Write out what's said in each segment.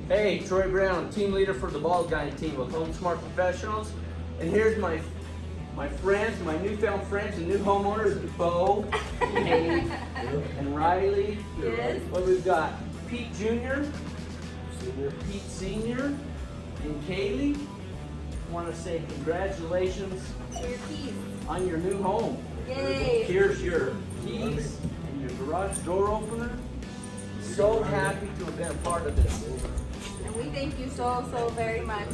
Hey, Troy Brown, team leader for the Ball Guy team with Home Smart Professionals. And here's my friends, my newfound friends and new homeowners, Bo, Kate, and Riley. Yes. What we've got? Pete Jr., Pete Sr., and Kaylee. I want to say congratulations Your keys. on your new home. Yay. Here's your keys and your garage door opener. So happy to have been a part of this. And we thank you so very much.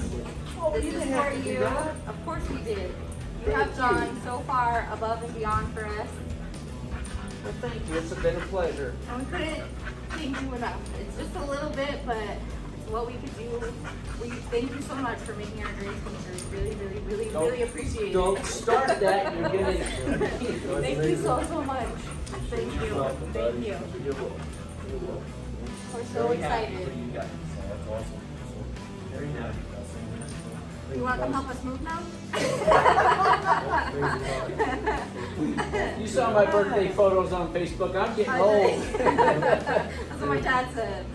Oh, This you is didn't have for to do you. that. Of course we did. You Thank have you. gone so far above and beyond for us. Well, thank you. It's been a pleasure. And we couldn't thank you enough. It's just a little bit, but it's what we could do. We thank you so much for making our dreams come true. Really appreciate it. Don't start that. You're gonna. Thank you so much. Thank you. Thank you. We're so Very happy excited. for you guys. That's awesome. Very happy. You want to come help us move now? You saw my birthday photos on Facebook. I'm getting old. That's what my dad said.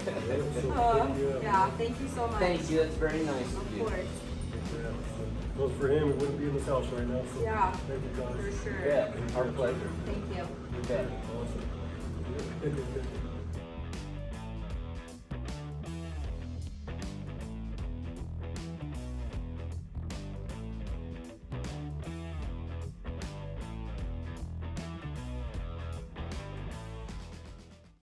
Yeah, thank you so much. Thank you. That's very nice of Of you. course. Well, for him, he wouldn't be in this house right now. So Yeah, thank you guys. for sure. Yeah, our pleasure. Thank you. You bet. Awesome.